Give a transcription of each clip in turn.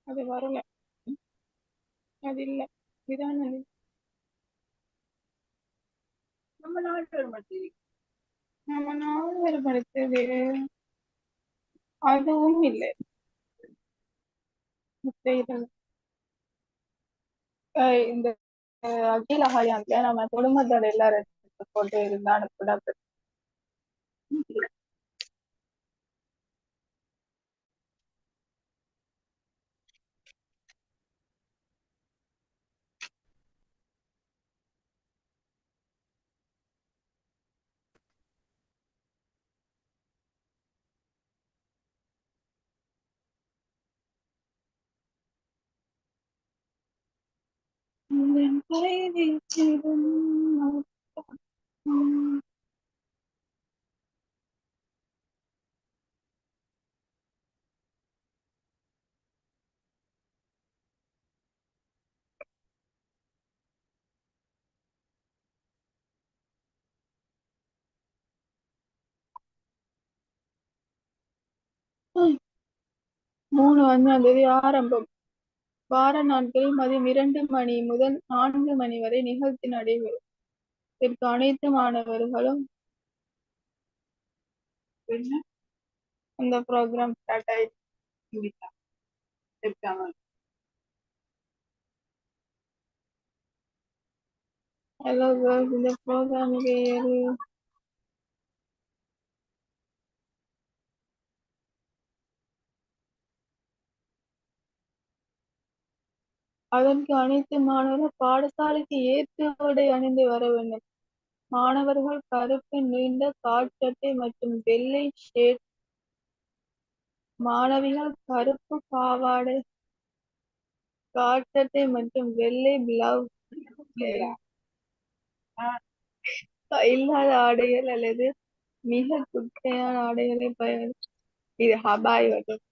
அது வரல. அது இல்ல. இதான் நம்ம நாவல் படித்தது அதுவும் இல்லை. இந்த அகில ஹயாத்ல நம்ம குடும்பத்தோட எல்லாரும் போட்டு இருந்தா கூட 3 ஆரம்பம். வார நாட்களில் மதியம் 2 மணி முதல் 4 மணி வரை நிகழ்ச்சி நடைபெறும். இதற்கு அனைத்து மாணவர்களும் அந்த ப்ரோக்ராம் ஸ்டார்ட் ஆயிடுச்சு. ஹலோ கேர்ள்ஸ், இந்த ப்ரோக்ராமுக்கு ஏறு. அதற்கு அனைத்து மாணவர்கள் பாடசாலைக்கு ஏற்ற உடை அணிந்து வர வேண்டும். மாணவர்கள் கருப்பு நீண்ட காற்சட்டை மற்றும் வெள்ளை ஷேர்ட், மாணவிகள் கருப்பு பாவாடை காற்சட்டை மற்றும் வெள்ளை பிளவுஸ், இல்லாத ஆடைகள் அல்லது மிக குட்டையான ஆடைகளை பயன்படுத்த. இது ஹபாய் வரும்.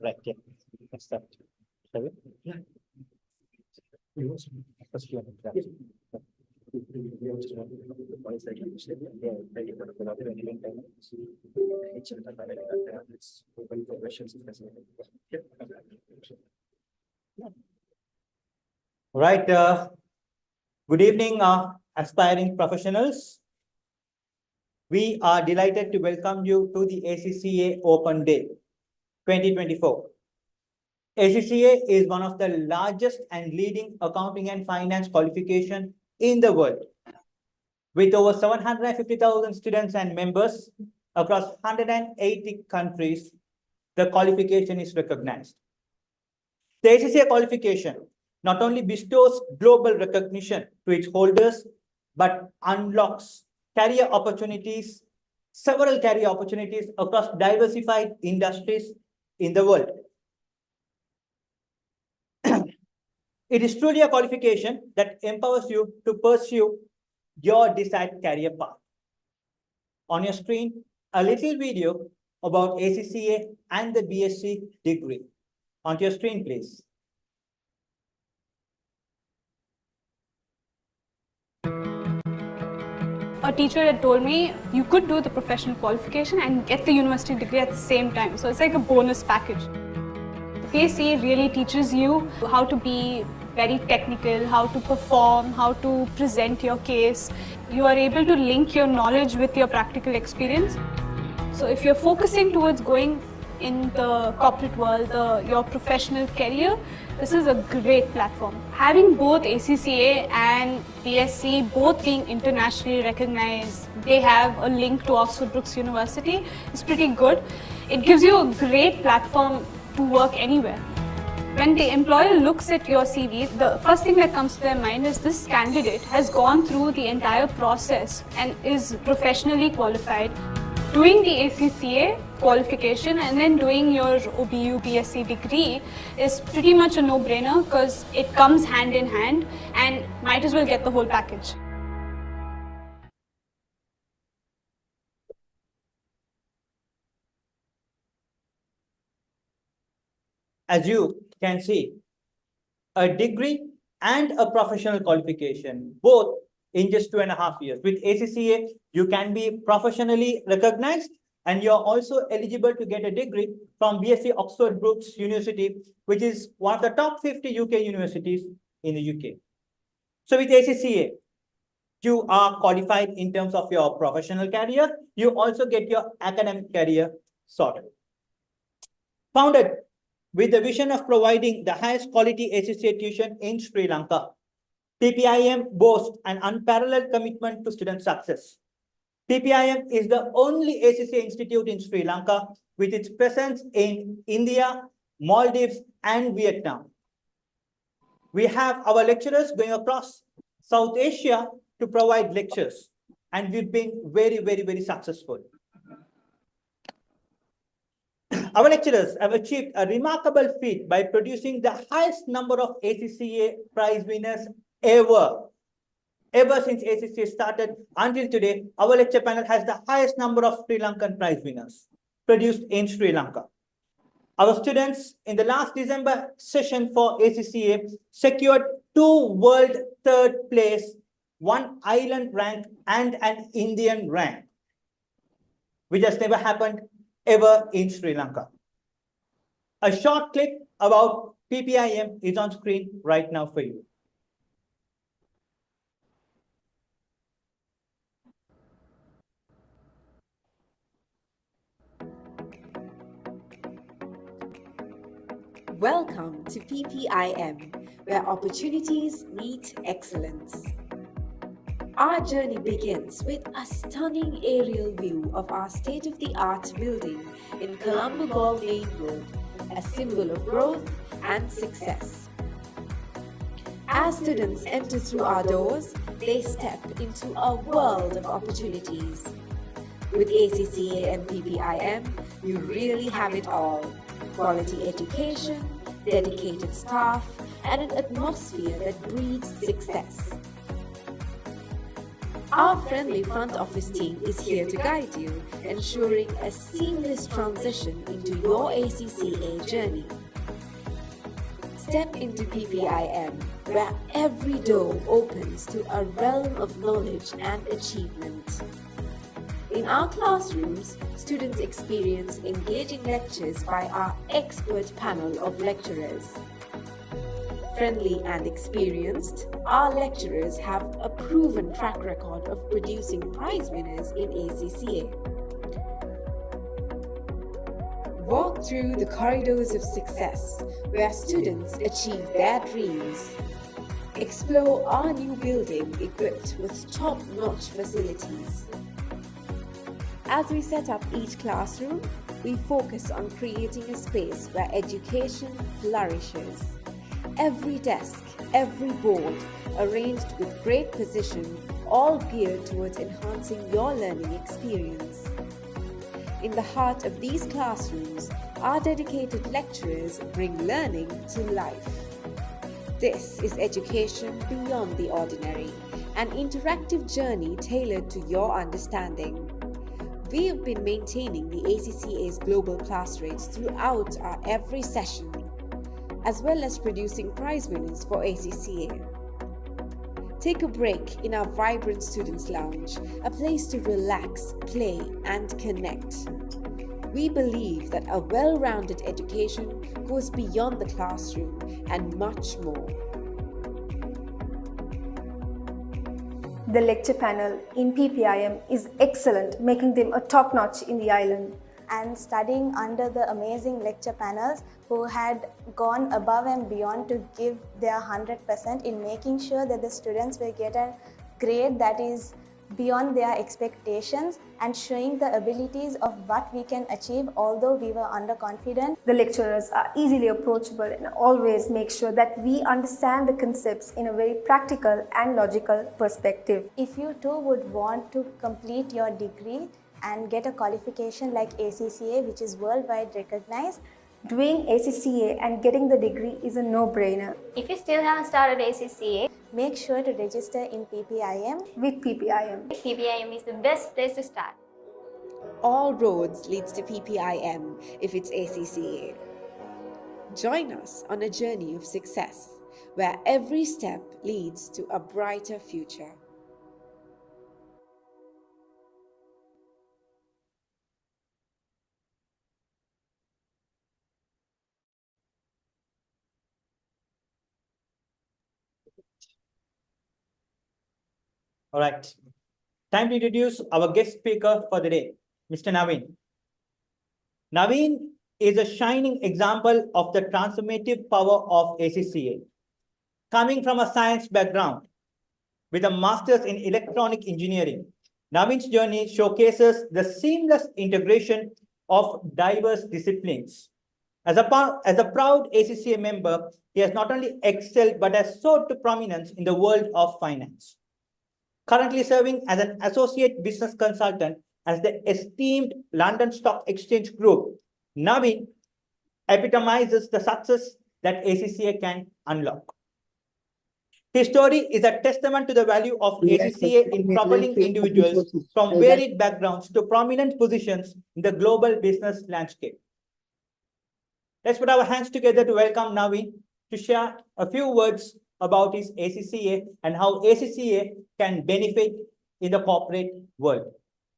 Right, yeah. Let's start. Shall we? Yeah. First one. Right. Good evening, aspiring professionals. We are delighted to welcome you to the ACCA Open Day 2024. ACCA is one of the largest and leading accounting and finance qualification in the world. With over 750,000 students and members across 180 countries, the qualification is recognized. The ACCA qualification not only bestows global recognition to its holders, but unlocks career opportunities, several career opportunities across diversified industries in the world. It is truly a qualification that empowers you to pursue your desired career path. On your screen, a little video about ACCA and the BSc degree. On your screen, please. A teacher had told me you could do the professional qualification and get the university degree at the same time. So it's like a bonus package. The PSC really teaches you how to be very technical, how to perform, how to present your case. You are able to link your knowledge with your practical experience. So if you're focusing towards going in the corporate world, your professional career, this is a great platform. Having both ACCA and BSc both being internationally recognized, they have a link to Oxford Brookes University, is pretty good. It gives you a great platform to work anywhere. When the employer looks at your CV, the first thing that comes to their mind is this candidate has gone through the entire process and is professionally qualified. Doing the ACCA qualification and then doing your OBU BSc degree is pretty much a no-brainer because it comes hand in hand and might as well get the whole package. As you can see, a degree and a professional qualification, both in just 2.5 years. With ACCA, you can be professionally recognized and you're also eligible to get a degree from BSc Oxford Brookes University, which is one of the top 50 UK universities in the UK. So with ACCA, you are qualified in terms of your professional career. You also get your academic career sorted. Founded with the vision of providing the highest quality ACCA tuition in Sri Lanka, PPIM boasts an unparalleled commitment to student success. PPIM is the only ACCA institute in Sri Lanka with its presence in India, Maldives, and Vietnam. We have our lecturers going across South Asia to provide lectures, and we've been very, very, very successful. Our lecturers have achieved a remarkable feat by producing the highest number of ACCA prize winners ever. Ever since ACCA started until today, our lecture panel has the highest number of Sri Lankan prize winners produced in Sri Lanka. Our students in the last December session for ACCA secured 2 world third place, 1 island rank, and an Indian rank, which has never happened ever in Sri Lanka. A short clip about PPIM is on screen right now for you. Welcome to PPIM, where opportunities meet excellence. Our journey begins with a stunning aerial view of our state-of-the-art building in Colombo Gall Main Road, a symbol of growth and success. As students enter through our doors, they step into a world of opportunities. With ACCA and PPIM, you really have it all. Quality education, dedicated staff, and an atmosphere that breeds success. Our friendly front office team is here to guide you, ensuring a seamless transition into your ACCA journey. Step into PPIM, where every door opens to a realm of knowledge and achievement. In our classrooms, students experience engaging lectures by our expert panel of lecturers. Friendly and experienced, our lecturers have a proven track record of producing prize winners in ACCA. Walk through the corridors of success where students achieve their dreams. Explore our new building equipped with top-notch facilities. As we set up each classroom, we focus on creating a space where education flourishes. Every desk, every board, arranged with great precision, all geared towards enhancing your learning experience. In the heart of these classrooms, our dedicated lecturers bring learning to life. This is education beyond the ordinary, an interactive journey tailored to your understanding. We have been maintaining the ACCA's global class rates throughout our every session, as well as producing prize winners for ACCA. Take a break in our vibrant Students' Lounge, a place to relax, play, and connect. We believe that a well-rounded education goes beyond the classroom and much more. The lecture panel in PPIM is excellent, making them a top-notch in the island. And studying under the amazing lecture panels who had gone above and beyond to give their 100% in making sure that the students will get a grade that is beyond their expectations and showing the abilities of what we can achieve although we were underconfident. The lecturers are easily approachable and always make sure that we understand the concepts in a very practical and logical perspective. If you too would want to complete your degree and get a qualification like ACCA, which is worldwide recognized, doing ACCA and getting the degree is a no-brainer. If you still haven't started ACCA, make sure to register in PPIM. With PPIM, PPIM is the best place to start. All roads leads to PPIM if it's ACCA. Join us on a journey of success where every step leads to a brighter future. All right. Time to introduce our guest speaker for the day, Mr. Naveen. Naveen is a shining example of the transformative power of ACCA. Coming from a science background with a master's in electronic engineering, Naveen's journey showcases the seamless integration of diverse disciplines. As a proud ACCA member, he has not only excelled but has soared to prominence in the world of finance. Currently serving as an associate business consultant as the esteemed London Stock Exchange Group, Naveen epitomizes the success that ACCA can unlock. His story is a testament to the value of ACCA in propelling individuals from varied backgrounds to prominent positions in the global business landscape. Let's put our hands together to welcome Naveen to share a few words about his ACCA and how ACCA can benefit in the corporate world.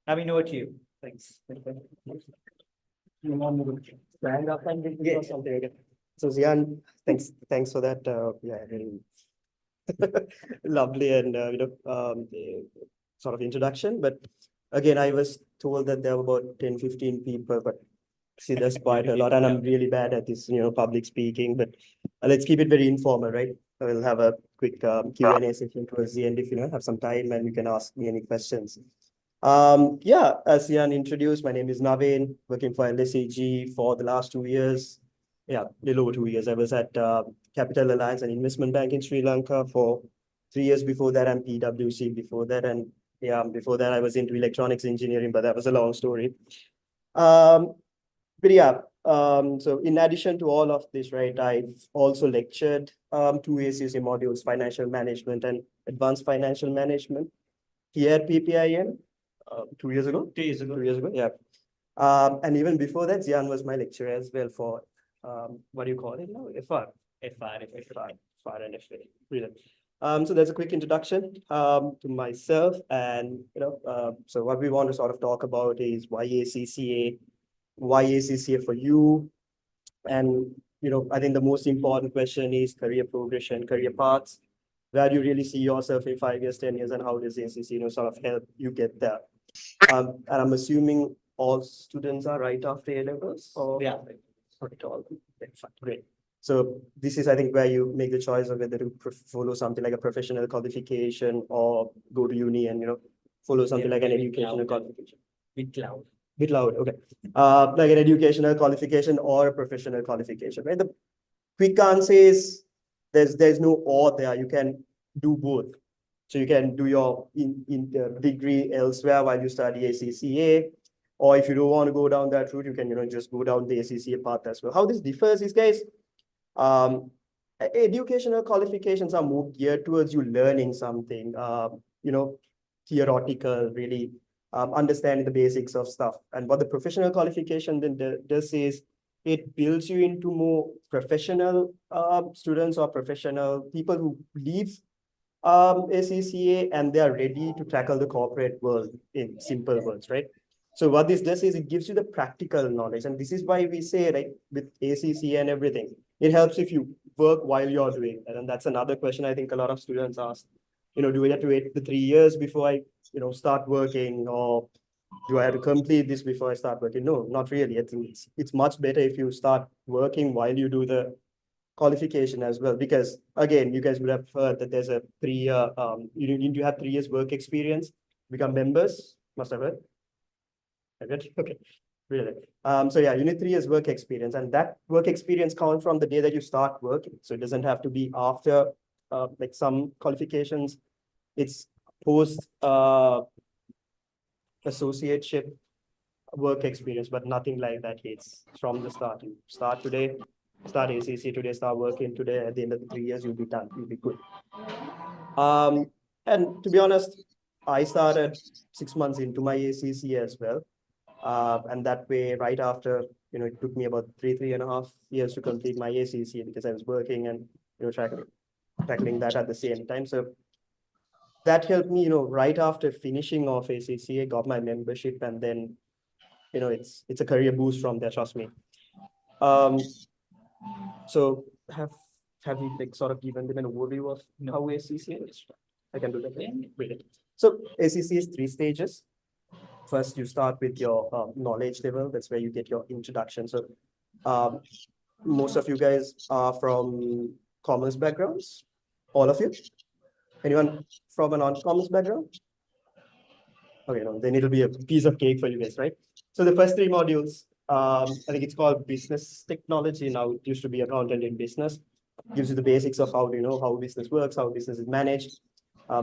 Naveen, over to you. Thanks. So Zian, thanks for that. Yeah, really lovely and sort of introduction. But again, I was told that there were about 10-15 people, but see, there's quite a lot, and I'm really bad at this, public speaking. But let's keep it very informal, right? We'll have a quick Q&A session towards the end if you have some time, and you can ask me any questions. Yeah, as Jan introduced, my name is Naveen, working for LSEG for the last 2 years. Yeah, a little over 2 years. I was at Capital Alliance and Investment Bank in Sri Lanka for 3 years before that, and PwC before that. And yeah, before that, I was into electronics engineering, but that was a long story. But yeah, so in addition to all of this, right, I've also lectured 2 ACCA modules, financial management and advanced financial management. here at PPIM 2 years ago. 2 years ago. 2 years ago, yeah. And even before that, Zian was my lecturer as well for what do you call it now? FR. FR and FA. Brilliant. So that's a quick introduction to myself, and so what we want to sort of talk about is why ACCA for you, and I think the most important question is career progression, career paths. Where do you really see yourself in 5 years, 10 years, and how does ACCA sort of help you get there? And I'm assuming all students are right after A-levels, or Yeah. Not all. Okay, fine, great. So this is, I think, where you make the choice of whether to follow something like a professional qualification or go to uni and follow something like an educational qualification. Bit loud, okay. Like an educational qualification or a professional qualification, right? The quick answer is there's no or there. You can do both. So you can do your degree elsewhere while you study ACCA, or if you don't want to go down that route, you can just go down the ACCA path as well. How this differs is, guys, educational qualifications are more geared towards you learning something, theoretical, really understanding the basics of stuff. And what the professional qualification then does is it builds you into more professional students or professional people who leave ACCA and they are ready to tackle the corporate world in simple words, right? So what this does is it gives you the practical knowledge. And this is why we say, like, with ACCA and everything, it helps if you work while you're doing it. And that's another question I think a lot of students ask. Do I have to wait the 3 years before I, start working, or do I have to complete this before I start working? No, not really. I think it's much better if you start working while you do the qualification as well, because again, you guys would have heard that there's a 3-year, you need to have 3 years work experience, become members, must have heard. Okay, really. So yeah, you need 3 years work experience, and that work experience counts from the day that you start working. So it doesn't have to be after, like some qualifications, it's post associateship work experience, but nothing like that. It's from the start. You start today, start ACC today, start working today. At the end of the 3 years, you'll be done. You'll be good. And to be honest, I started 6 months into my ACC as well. And that way, right after, it took me about 3.5 years to complete my ACC because I was working and, tackling that at the same time. So that helped me, right after finishing off ACC, I got my membership, and then, it's a career boost from there, trust me. So have you like sort of given them an overview of how ACC is? I can do that. Yeah. Brilliant. So ACC is 3 stages. First, you start with your knowledge level. That's where you get your introduction. So most of you guys are from commerce backgrounds. All of you? Anyone from a non-commerce background? Okay, no, then it'll be a piece of cake for you guys, right? So the first 3 modules, I think it's called business technology. Now it used to be accountant in business. Gives you the basics of how how business works, how business is managed.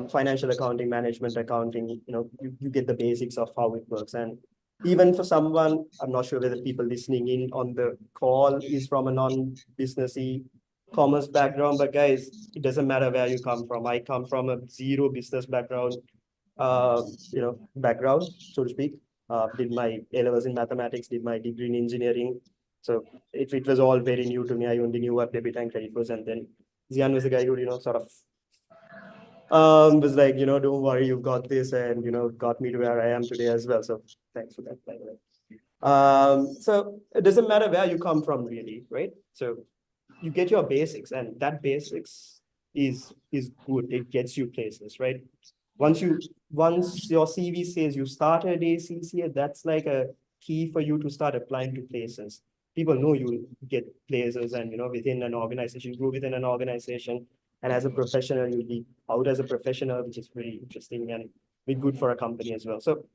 Financial accounting, management accounting, you get the basics of how it works. And even for someone, I'm not sure whether people listening in on the call is from a non-businessy commerce background, but guys, it doesn't matter where you come from. I come from a zero business background, background, so to speak. Did my A-levels in mathematics, did my degree in engineering. So it was all very new to me. I only knew what debit and credit was. And then Zian was the guy who, sort of was like, don't worry, you've got this, and, got me to where I am today as well. So thanks for that, by the way. So it doesn't matter where you come from, really, right? So you get your basics, and that basics is good. It gets you places, right? Once your CV says you started ACCA, that's like a key for you to start applying to places. People know you get places, and within an organization, you grow within an organization. And as a professional, you'll be out as a professional, which is very interesting and be good for a company as well. So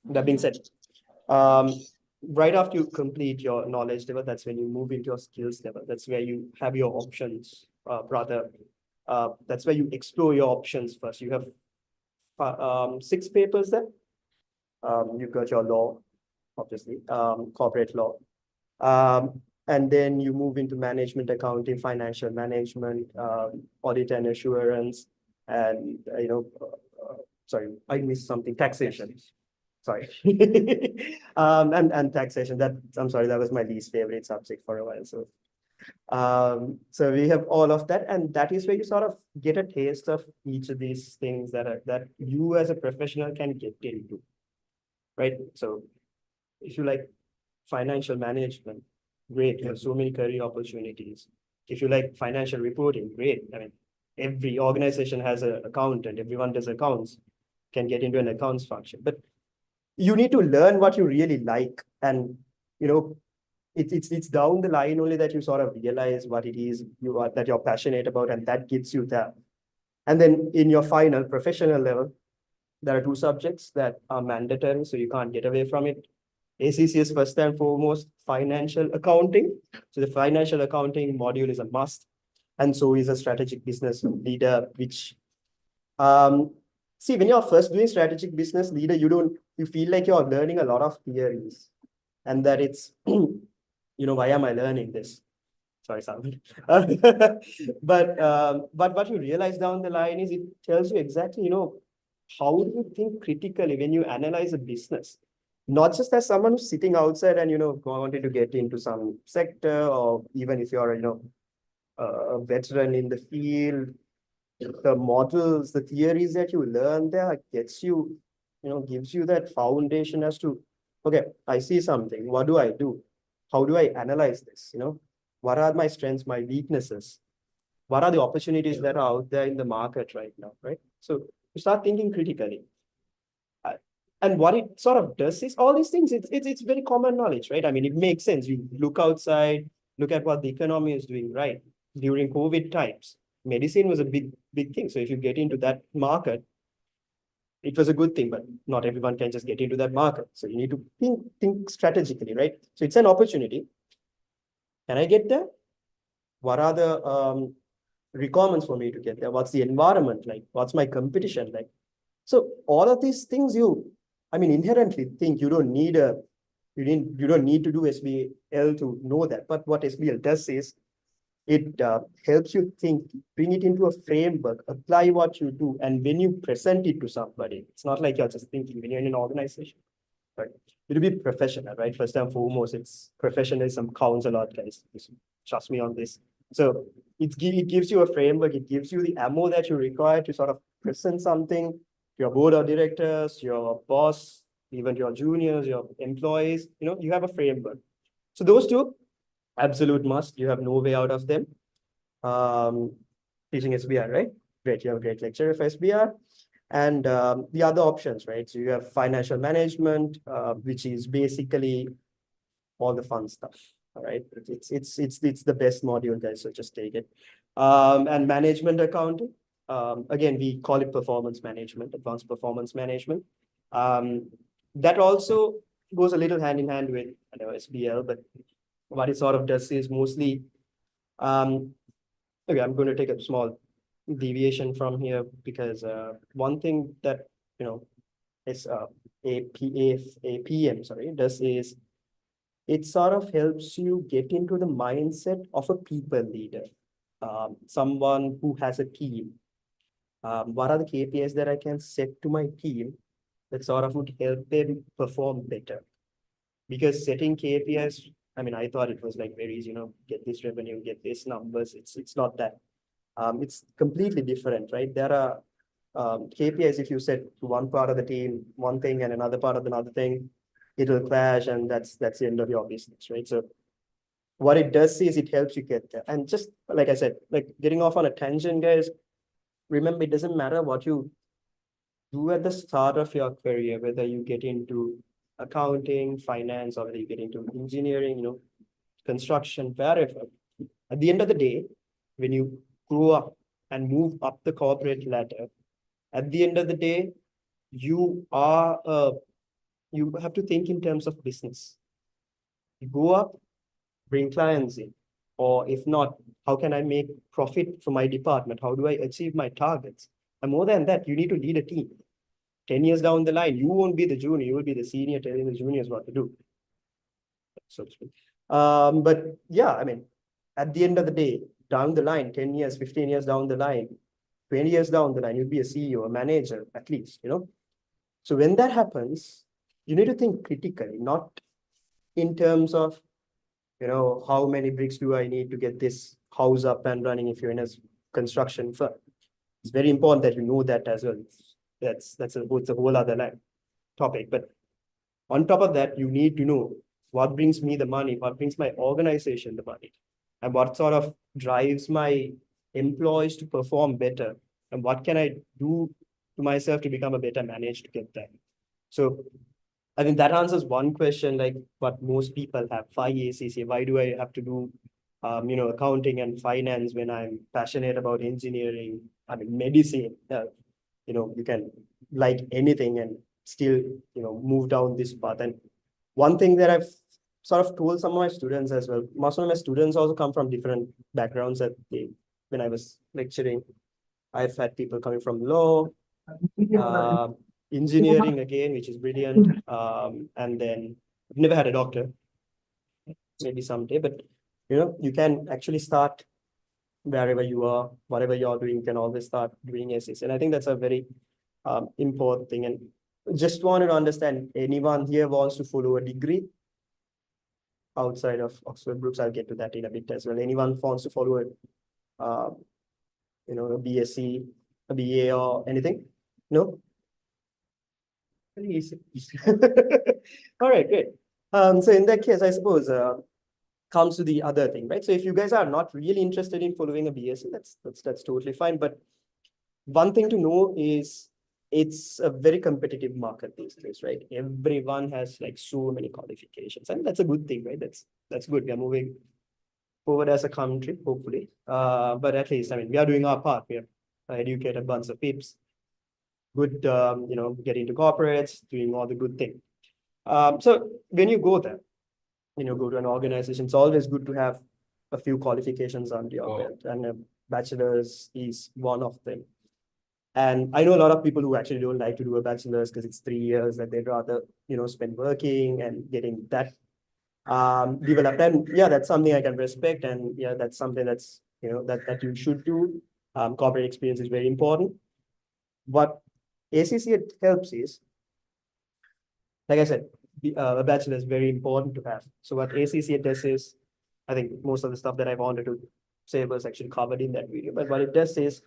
that being said, right after you complete your knowledge level, that's when you move into your skills level. That's where you have your options, brother. That's where you explore your options first. You have 6 papers there. You've got your law, obviously, corporate law. And then you move into management accounting, financial management, audit and assurance, and sorry, I missed something, taxation. Sorry. And taxation, that, I'm sorry, that was my least favorite subject for a while. So we have all of that, and that is where you sort of get a taste of each of these things that you as a professional can get into, right? So if you like financial management, great, you have so many career opportunities. If you like financial reporting, great. I mean, every organization has an accountant, everyone does accounts, can get into an accounts function. But you need to learn what you really like, and it's down the line only that you sort of realize what it is that you're passionate about, and that gets you there. And then in your final professional level, there are two subjects that are mandatory, so you can't get away from it. ACC is first and foremost financial accounting. So the financial accounting module is a must, and so is a strategic business leader, which see, when you're first doing strategic business leader, you feel like you're learning a lot of theories, and that it's why am I learning this? Sorry, Simon. But what you realize down the line is it tells you exactly, how do you think critically when you analyze a business? Not just as someone who's sitting outside and, wanted to get into some sector, or even if you're, a veteran in the field, the models, the theories that you learn there gets you, gives you that foundation as to, okay, I see something. What do I do? How do I analyze this? What are my strengths, my weaknesses? What are the opportunities that are out there in the market right now, right? So you start thinking critically. And what it sort of does is all these things, it's very common knowledge, right? I mean, it makes sense. You look outside, look at what the economy is doing, right? During COVID times, medicine was a big thing. So if you get into that market, it was a good thing, but not everyone can just get into that market. So you need to think strategically, right? So it's an opportunity. Can I get there? What are the requirements for me to get there? What's the environment like? What's my competition like? So all of these things inherently think you don't need to do SBL to know that. But what SBL does is it helps you think, bring it into a framework, apply what you do, and when you present it to somebody, it's not like you're just thinking when you're in an organization, right? It'll be professional, right? First and foremost, it's professionalism counts a lot, guys. Trust me on this. So it gives you a framework, it gives you the ammo that you require to sort of present something to your board of directors, your boss, even your juniors, your employees, you have a framework. So those two, absolute must. You have no way out of them. Teaching SBR, right? Great, you have a great lecturer for SBR. And the other options, right? So you have financial management, which is basically all the fun stuff. All right, it's the best module, guys. So just take it. And management accounting. Again, we call it performance management, advanced performance management. That also goes a little hand in hand with SBL, but what it sort of does is mostly, okay, I'm going to take a small deviation from here, because one thing that is PPIM does is it sort of helps you get into the mindset of a people leader, someone who has a team. What are the KPIs that I can set to my team that sort of would help them perform better? Because setting KPIs, I thought it was like very easy, get this revenue, get this numbers. It's not that. It's completely different, right? There are KPIs. If you set to one part of the team one thing and another part of another thing, it will clash, and that's the end of your business, right? So what it does is it helps you get there. And just like I said, like getting off on a tangent, guys, remember, it doesn't matter what you do at the start of your career, whether you get into accounting, finance, or whether you get into engineering, construction, wherever. At the end of the day, when you grow up and move up the corporate ladder, at the end of the day, you have to think in terms of business. You go up, bring clients in, or if not, how can I make profit for my department? How do I achieve my targets? And more than that, you need to lead a team. 10 years down the line, you won't be the junior, you will be the senior telling the juniors what to do, so to speak. But yeah, at the end of the day, down the line, 10 years, 15 years down the line, 20 years down the line, you'll be a CEO, a manager, at least, you know. So when that happens, you need to think critically, not in terms of, you know, how many bricks do I need to get this house up and running if you're in a construction firm. It's very important that you know that as well. It's a whole other topic. But on top of that, you need to know what brings me the money, what brings my organization the money, and what sort of drives my employees to perform better, and what can I do to myself to become a better manager to get that. So I think that answers one question, like what most people have. Why ACCA? Why do I have to do, you know, accounting and finance when I'm passionate about engineering? I mean, medicine. You know, you can like anything and still, you know, move down this path. And one thing that I've sort of told some of my students as well. Most of my students also come from different backgrounds. When I was lecturing, I've had people coming from law, engineering again, which is brilliant. And then I've never had a doctor, maybe someday, but you know, you can actually start wherever you are, whatever you're doing, you can always start doing essays. And I think that's a very important thing. And just wanted to understand, anyone here wants to follow a degree outside of Oxford Brookes? I'll get to that in a bit as well. Anyone wants to follow you know, a BSc, a BA or anything? No? Very easy. All right, great. So in that case, I suppose comes to the other thing, right? So if you guys are not really interested in following a BSc, that's totally fine. But one thing to know is it's a very competitive market these days, right? Everyone has like so many qualifications, and that's a good thing, right? That's good. We are moving forward as a country, hopefully. But at least, I mean, we are doing our part. We have educated a bunch of peeps. Good, you know, get into corporates, doing all the good thing. So when you go there, you know, go to an organization, it's always good to have a few qualifications under your belt, and a bachelor's is one of them. And I know a lot of people who actually don't like to do a bachelor's because it's 3 years that they'd rather, you know, spend working and getting that developed. And yeah, that's something I can respect. And yeah, that's something that's, you know, that you should do. Corporate experience is very important. What ACCA helps is, like I said, a bachelor is very important to have. So what ACCA does is, I think most of the stuff that I wanted to say was actually covered in that video. But what it does is,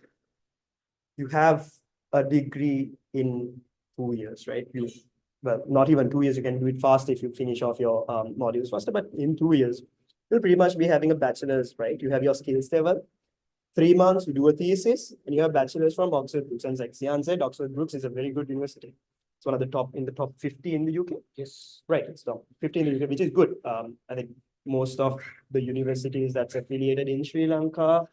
you have a degree in 2 years, right? Well, not even 2 years, you can do it fast if you finish off your modules faster, but in 2 years, you'll pretty much be having a bachelor's, right? You have your skills level. 3 months, you do a thesis, and you have bachelor's from Oxford Brookes. And like Sian said, Oxford Brookes is a very good university. It's one of the top 50 in the UK. Yes. Right, it's top 50 in the UK, which is good. I think most of the universities that's affiliated in Sri Lanka,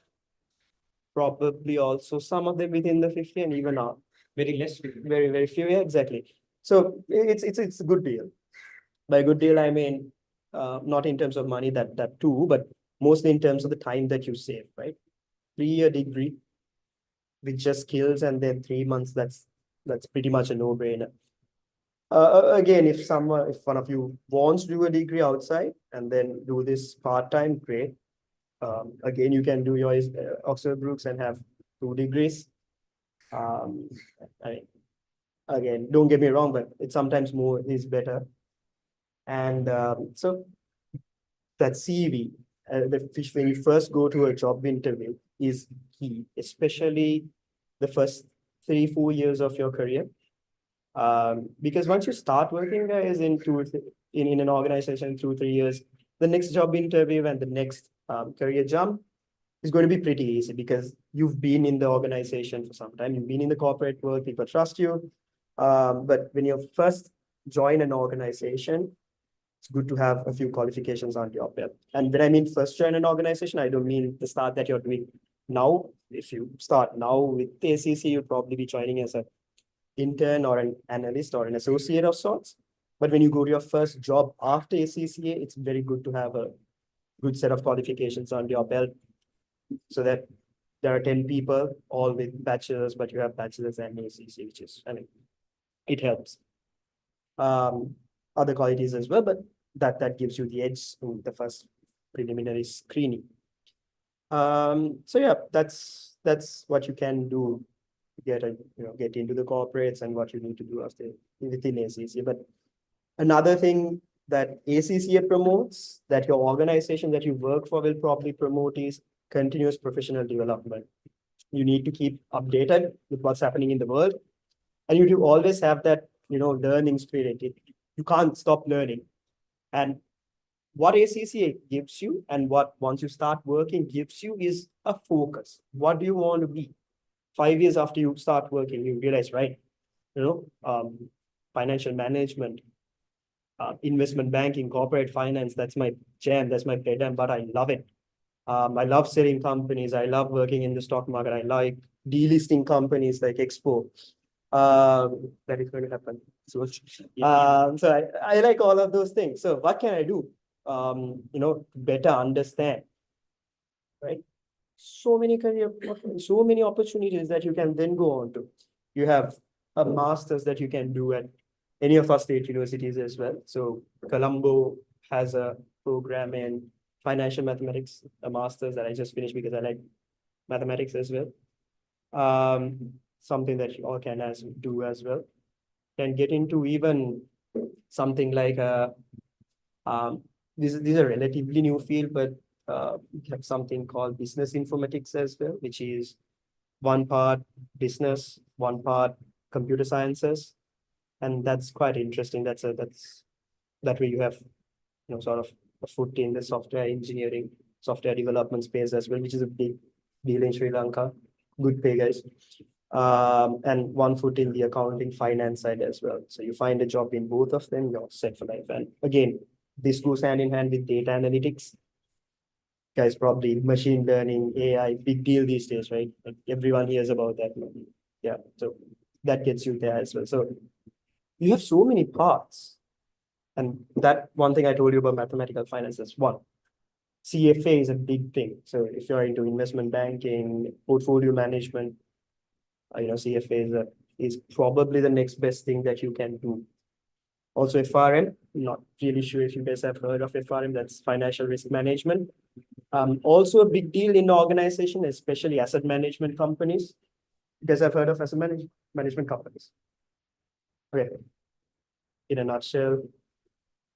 probably also some of them within the 50, and even are very less, very, very few. Yeah, exactly. So it's a good deal. By good deal, I mean, not in terms of money, that too, but mostly in terms of the time that you save, right? 3-year degree with just skills, and then 3 months, that's pretty much a no-brainer. Again, if one of you wants to do a degree outside and then do this part-time, great. Again, you can do your Oxford Brookes and have 2 degrees. Again, don't get me wrong, but it's sometimes more is better. And so that CV, when you first go to a job interview, is key, especially the first 3-4 years of your career. Because once you start working there is in an organization 2-3 years, the next job interview and the next career jump is going to be pretty easy because you've been in the organization for some time, you've been in the corporate world, people trust you. But when you first join an organization, it's good to have a few qualifications on your belt. And when I mean first join an organization, I don't mean the start that you're doing now. If you start now with the ACC, you'll probably be joining as an intern or an analyst or an associate of sorts. But when you go to your first job after ACCA, it's very good to have a good set of qualifications on your belt, so that there are 10 people all with bachelors, but you have bachelors and ACC, which is, I mean, it helps. Other qualities as well, but that gives you the edge in the first preliminary screening. So yeah, that's that's what you can do to get into the corporates and what you need to do after within ACCA. But another thing that ACCA promotes, that your organization that you work for will probably promote, is continuous professional development. You need to keep updated with what's happening in the world, and you do always have that learning spirit. You can't stop learning. And what ACCA gives you, and what once you start working gives you, is a focus. What do you want to be 5 years after you start working? You realize, right? Financial management, investment banking, corporate finance, that's my jam, that's my bread and butter. I love it. I love selling companies. I love working in the stock market. I like delisting companies like Expo. That is going to happen. So I like all of those things. So what can I do? To better understand, right? So many so many opportunities that you can then go on to. You have a master's that you can do at any of our state universities as well. So Colombo has a program in financial mathematics, a master's that I just finished because I like mathematics as well. Something that you all can do as well. Can get into even something like this is a relatively new field, but we have something called business informatics as well, which is one part business, one part computer sciences, and that's quite interesting. That's that way you have sort of a foot in the software engineering, software development space as well, which is a big deal in Sri Lanka. Good pay, guys. And one foot in the accounting finance side as well. So you find a job in both of them, you're set for life. And again, this goes hand in hand with data analytics. Guys, probably machine learning, AI, big deal these days, right? Like everyone hears about that. Yeah, so that gets you there as well. So you have so many parts. And that one thing I told you about mathematical finance is one. CFA is a big thing. So if you're into investment banking, portfolio management, CFA is probably the next best thing that you can do. Also FRM, not really sure if you guys have heard of FRM, that's financial risk management. Also a big deal in the organization, especially asset management companies. You guys have heard of asset management companies? Okay. In a nutshell,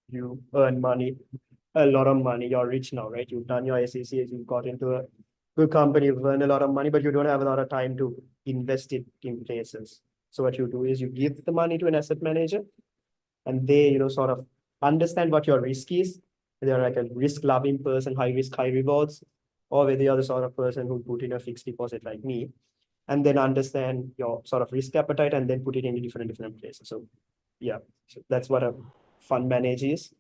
you earn money, a lot of money. You're rich now, right? You've done your SECs, you've got into a good company, you've earned a lot of money, but you don't have a lot of time to invest it in places. So what you do is you give the money to an asset manager, and they, sort of understand what your risk is. They're like a risk-loving person, high risk, high rewards, or whether you're the sort of person who put in a fixed deposit like me, and then understand your sort of risk appetite and then put it in different places. So yeah, so that's what a fund manager is.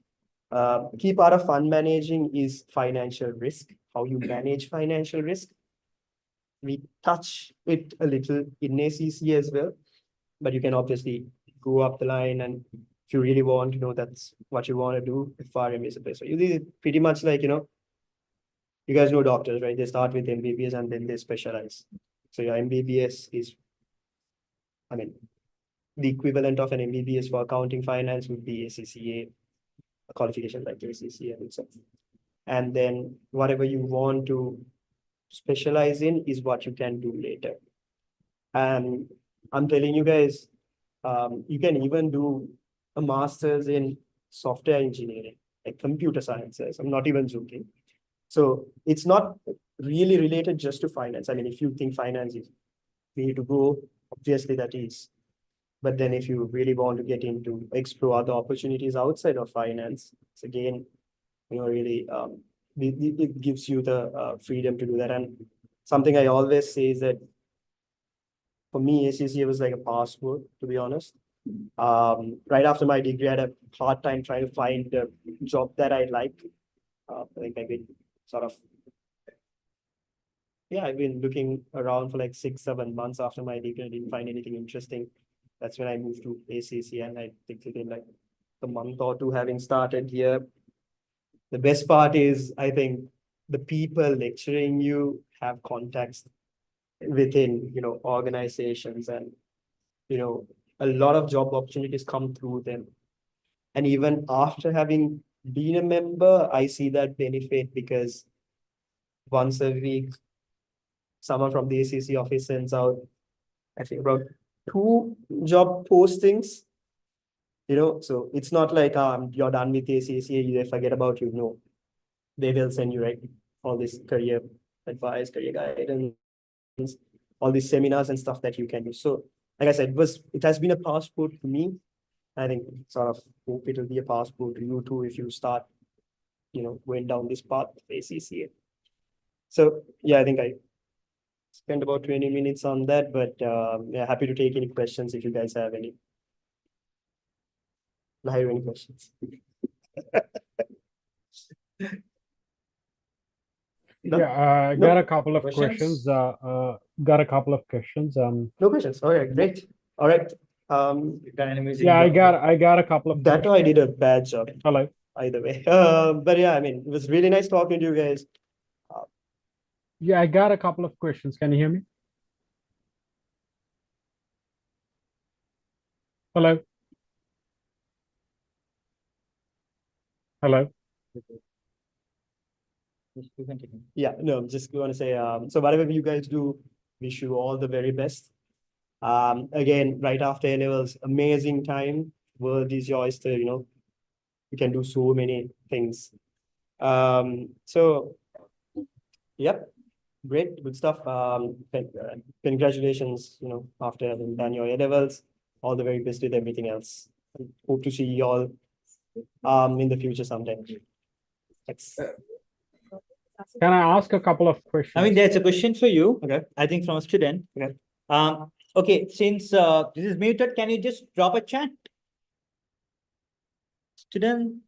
Key part of fund managing is financial risk, how you manage financial risk. We touch it a little in ACC as well, but you can obviously go up the line, and if you really want to know that's what you want to do, FRM is the place for you. This is pretty much like, you guys know doctors, right? They start with MBBS and then they specialize. So your MBBS is, the equivalent of an MBBS for accounting finance would be ACCA, a qualification like ACCA and so. And then whatever you want to specialize in is what you can do later. And I'm telling you guys, you can even do a master's in software engineering, like computer sciences. I'm not even joking. So it's not really related just to finance. If you think finance is way to go, obviously that is. But then if you really want to get into explore other opportunities outside of finance, it's again, really, it gives you the freedom to do that. And something I always say is that for me, ACCA was like a passport, to be honest. Right after my degree, I had a hard time trying to find a job that I like. I think I've been sort of, I've been looking around for like 6-7 months after my degree. I didn't find anything interesting. That's when I moved to ACC, and I think within like a month or two having started here. The best part is, I think, the people lecturing you have contacts within, organizations, and, a lot of job opportunities come through them. And even after having been a member, I see that benefit because once a week, someone from the ACC office sends out, I think, about 2 job postings. So it's not like you're done with ACC, they forget about you. No, they will send you, right, all this career advice, career guidance, all these seminars and stuff that you can do. So, like I said, it has been a passport to me. I think sort of hope it will be a passport to you too if you start, going down this path of ACCA. So yeah, I think I spent about 20 minutes on that, but yeah, happy to take any questions if you guys have any. Live any questions? No? Yeah, No? got a couple of Questions? questions. Got a couple of questions. No questions. All right, great. All right. Done an amazing Yeah, job. I got a couple of That I did a bad job Hello. either way. But yeah, I mean, it was really nice talking to you guys. Yeah, I got a couple of questions. Can you hear me? Hello. Hello. Yeah, no, I'm just going to say, so whatever you guys do, wish you all the very best. Again, right after A-levels, amazing time. World is your oyster, you can do so many things. So, yep, great, good stuff. Congratulations, after having done your A-levels, all the very best with everything else. Hope to see you all in the future sometime. Thanks. Can I ask a couple of questions? I mean, there's a question for you. Okay. I think from a student. Okay. Okay, since this is muted, can you just drop a chat? Student,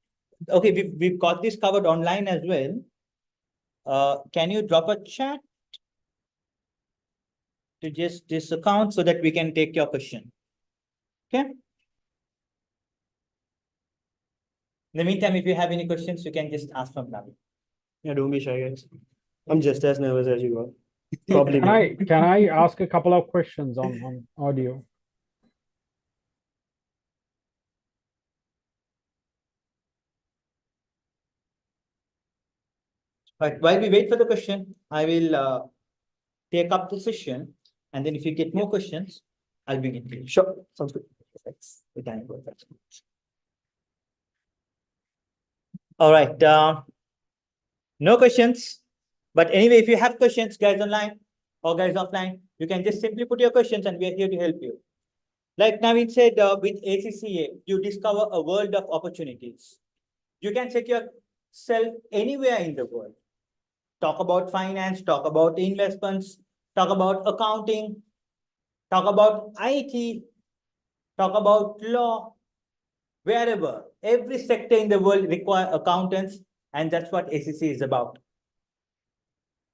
okay, we've got this covered online as well. Can you drop a chat to just this account so that we can take your question? Okay. In the meantime, if you have any questions, you can just ask from Navi. Yeah, don't be shy, guys. I'm just as nervous as you are. Probably. Can I ask a couple of questions on audio? But while we wait for the question, I will take up the session, and then if you get more questions, I'll bring it to you. Sure, sounds good. Thanks. The time goes fast. All right. No questions. But anyway, if you have questions, guys online or guys offline, you can just simply put your questions and we are here to help you. Like Naveen said, with ACCA, you discover a world of opportunities. You can check yourself anywhere in the world. Talk about finance, talk about investments, talk about accounting, talk about IT, talk about law, wherever. Every sector in the world require accountants, and that's what ACCA is about.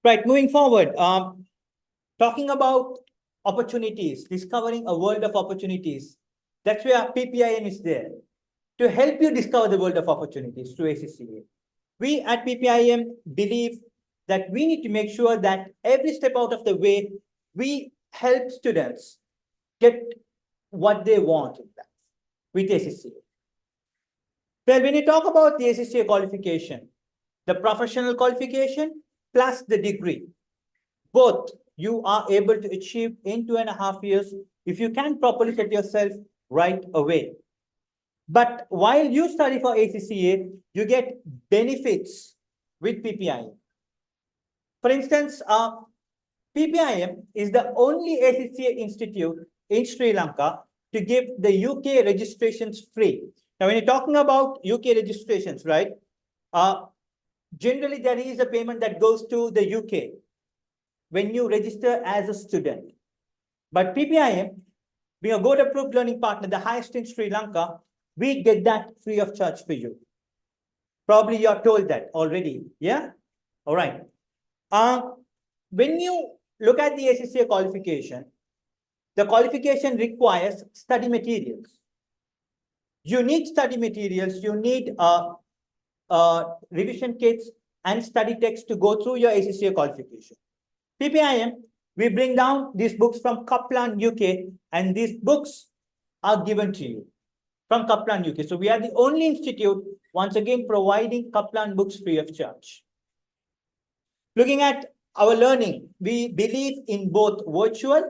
Right, moving forward, talking about opportunities, discovering a world of opportunities. That's where PPIM is there to help you discover the world of opportunities through ACCA. We at PPIM believe that we need to make sure that every step out of the way, we help students get what they want in life with ACCA. Well, when you talk about the ACCA qualification, the professional qualification plus the degree, both you are able to achieve in 2.5 years if you can properly set yourself right away. But while you study for ACCA, you get benefits with PPIM. For instance, PPIM is the only ACCA institute in Sri Lanka to give the UK registrations free. Now, when you're talking about UK registrations, right? Generally, there is a payment that goes to the UK when you register as a student. But PPIM, being a Gold approved learning partner, the highest in Sri Lanka, we get that free of charge for you. Probably you're told that already, yeah? All right. When you look at the ACCA qualification, the qualification requires study materials. You need study materials, you need revision kits and study text to go through your ACCA qualification. PPIM, we bring down these books from Kaplan, UK, and these books are given to you from Kaplan, UK. So we are the only institute, once again, providing Kaplan books free of charge. Looking at our learning, we believe in both virtual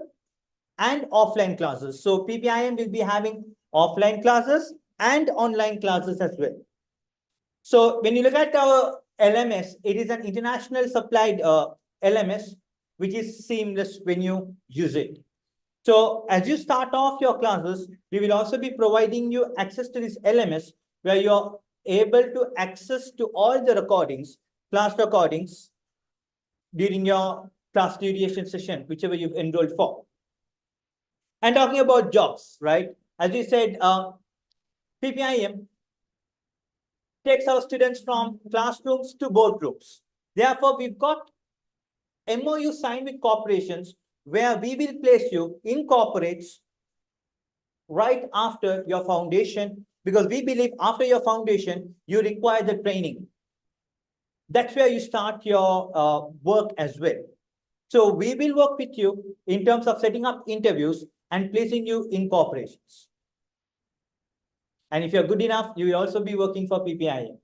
and offline classes. So PPIM will be having offline classes and online classes as well. So when you look at our LMS, it is an international supplied LMS, which is seamless when you use it. So as you start off your classes, we will also be providing you access to this LMS where you're able to access to all the recordings, class recordings during your class duration session, whichever you've enrolled for. And talking about jobs, right? As we said, PPIM takes our students from classrooms to boardrooms. Therefore, we've got MOU signed with corporations where we will place you in corporates right after your foundation, because we believe after your foundation, you require the training. That's where you start your work as well. So we will work with you in terms of setting up interviews and placing you in corporations. And if you're good enough, you will also be working for PPIM.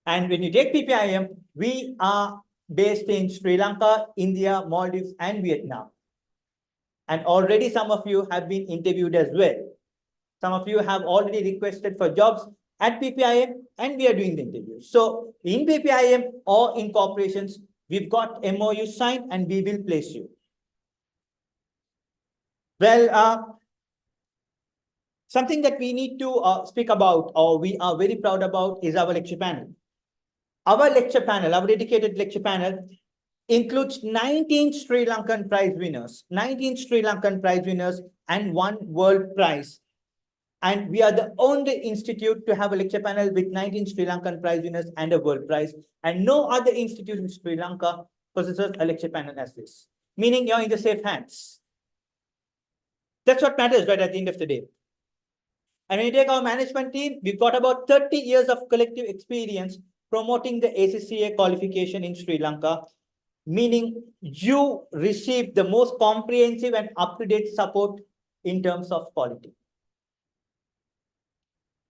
And when you take PPIM, we are based in Sri Lanka, India, Maldives, and Vietnam. And already some of you have been interviewed as well. Some of you have already requested for jobs at PPIM, and we are doing the interviews. So in PPIM or in corporations, we've got MOU signed and we will place you. Well, something that we need to speak about, or we are very proud about, is our lecture panel. Our lecture panel, our dedicated lecture panel, includes 19 Sri Lankan prize winners, 19 Sri Lankan prize winners and 1 world prize. And we are the only institute to have a lecture panel with 19 Sri Lankan prize winners and a world prize. And no other institute in Sri Lanka possesses a lecture panel as this, meaning you're in the safe hands. That's what matters, right, at the end of the day. And when you take our management team, we've got about 30 years of collective experience promoting the ACCA qualification in Sri Lanka, meaning you receive the most comprehensive and up-to-date support in terms of quality.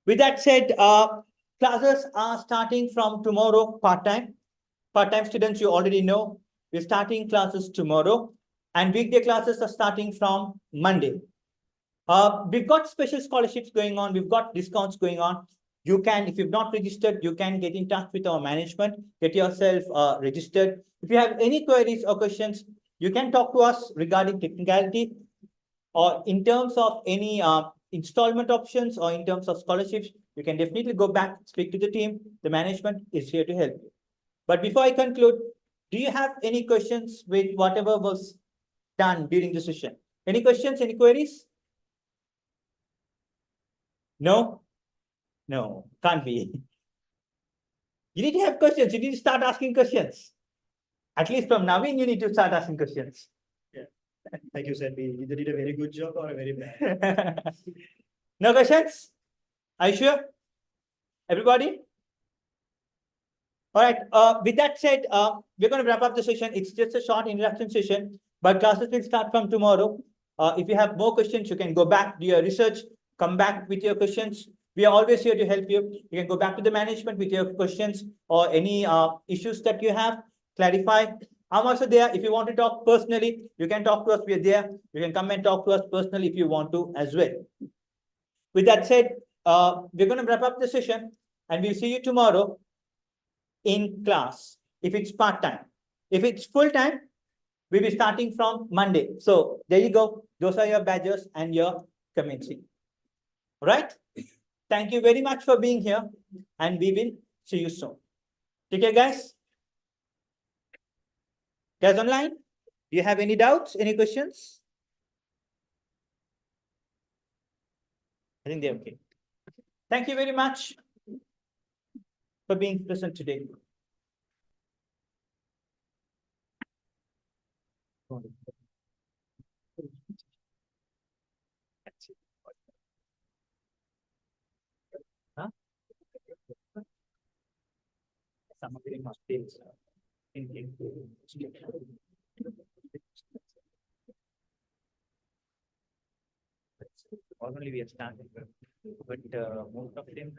With that said, classes are starting from tomorrow part-time. Part-time students, you already know, we're starting classes tomorrow, and weekday classes are starting from Monday. We've got special scholarships going on. We've got discounts going on. You can, if you've not registered, you can get in touch with our management, get yourself registered. If you have any queries or questions, you can talk to us regarding technicality or in terms of any installment options or in terms of scholarships. You can definitely go back, speak to the team. The management is here to help you. But before I conclude, do you have any questions with whatever was done during the session? Any questions, any queries? No? No, can't be. You need to have questions. You need to start asking questions. At least from Naveen, you need to start asking questions. Yeah. Like you said, we either did a very good job or a very bad. No questions? Are you sure? Everybody? All right. With that said, we're going to wrap up the session. It's just a short introduction session, but classes will start from tomorrow. If you have more questions, you can go back, do your research, come back with your questions. We are always here to help you. You can go back to the management with your questions or any issues that you have, clarify. I'm also there. If you want to talk personally, you can talk to us. We are there. You can come and talk to us personally if you want to as well. With that said, we're going to wrap up the session and we'll see you tomorrow in class if it's part-time. If it's full-time, we'll be starting from Monday. So there you go. Those are your badges and your commencing. All right. Thank you very much for being here and we will see you soon. Take care, guys. Guys online, do you have any doubts, any questions? I think they're okay. Thank you very much for being present today. Huh? Some of the mistakes in only we are starting, but most of them